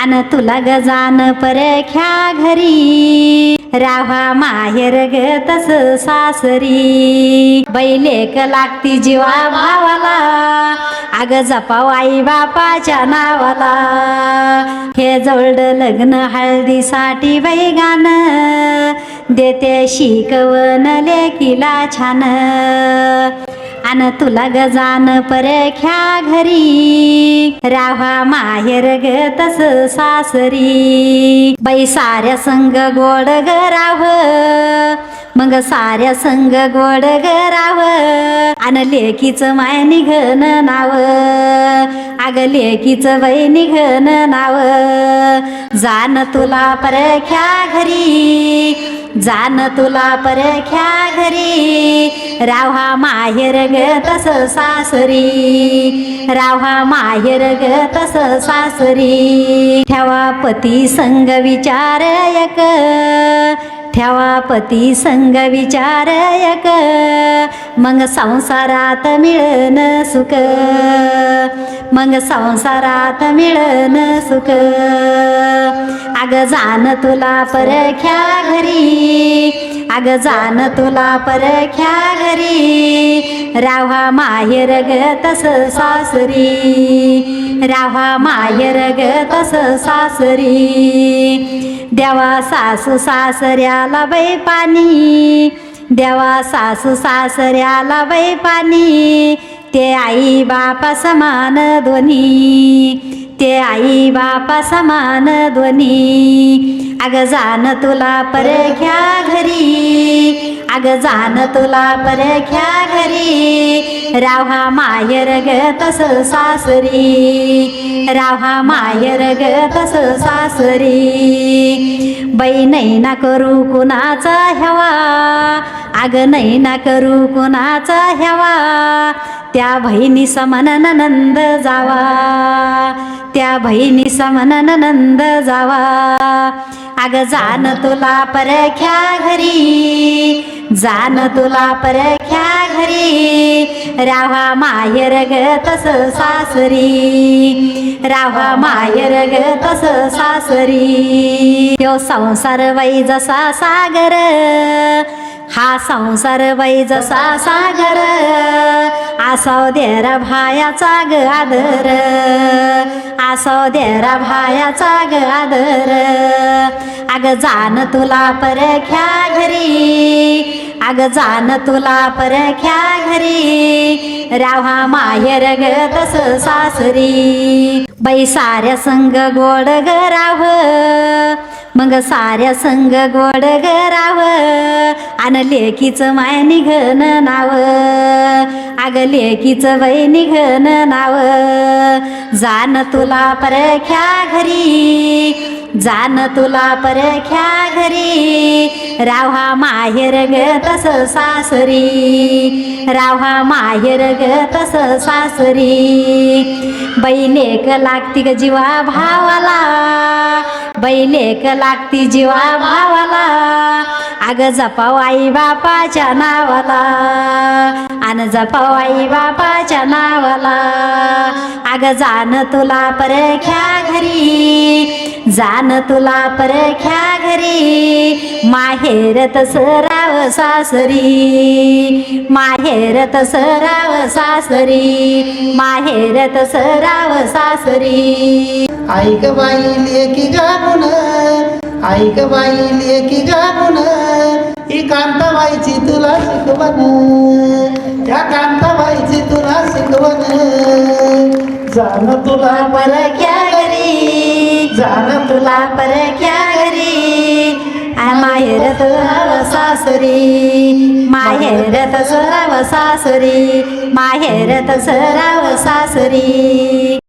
आन तुला गजान परख्या घरी राहा माहेर ग तस सासरी बैलेक लागती जीवा भावाला अग जपाव आई बापाच्या नावाला हे जोड लग्न हळदीसाठी बैगान देते शिकवण लेकीला छान आन तुला गजान परख्या घरी राहा माहेर ग तस सासरी बाई साऱ्या संग गोड ग राव मग साऱ्या संग गोड ग राव आन लेकीचं माय निघन नाव अग लेकीचं बाई निघन नाव जान तुला परख्या घरी जान तुला परख्या घरी राहा माहेर ग तस सासरी राहा माहेर ग तस सासरी ठेवा पती संग विचार एक ठेवा पती संग विचार एक मग संसारात मिळन सुख मग संसारात मिळन सुख अग जान तुला परख्या घरी अग जान तुला परख्या घरी राहा माहेर ग तस सासरी राहा माहेर ग तस सासरी देवा सासू सासऱ्याला बाई पाणी देवा सासू सासऱ्याला बाई पाणी ते आई बापा समान दोन्ही ते आई बापा समान दोन्ही अग जान तुला परख्या घरी अग जान तुला परख्या घरी राहा माहेर ग तस सासरी राहा माहेर ग तस सासरी बाई नाही ना करू कुणाचा हेवा अग नाही ना करू कुणाचा हेवा त्या बहिणी समान नंद जावा त्या बहिणी समान नंद जावा अग जान तुला परख्या घरी जान तुला परख्या घरी राहा माहेर ग तस सासरी राहा माहेर ग तस सासरी यो संसार बाई जसा सागर हा संसार बाई जसा सागर आसाव देरा भायाचा ग आदर आसाव देरा भायाचा ग आदर अग जान तुला परख्या घरी अग जान तुला परख्या घरी राहा माहेर ग तस सासरी बाई साऱ्या संग गोड ग राव मग साऱ्या संग गोड ग राव आन लेकीचं माय निघन नाव अग लेकीचं बाई निघन नाव जान तुला परख्या घरी जान तुला परख्या घरी राहा माहेर ग तस सासरी राहा माहेर ग तस सासरी बैलेक लागती ग जीवा भावाला बैलेक लागती जीवा भावाला अग जपाव आई बापाच्या नावाला आन जपाव आई बापाच्या नावाला अग जान तुला परख्या घरी जान तुला परख्या घरी माहेर तस राव सासरी माहेर तस राव सासरी माहेर तस राव सासरी ऐक बाई लेकी गाणून ऐक बाई लेकी गाणून ही कांताबाईची तुला शिकवण या कांताबाईची तुला शिकवण जाण तुला परख्या घरी जान तुला परख्या घरी माहेर तसराव सासरी माहेर तसराव सासरी माहेर तसराव सासरी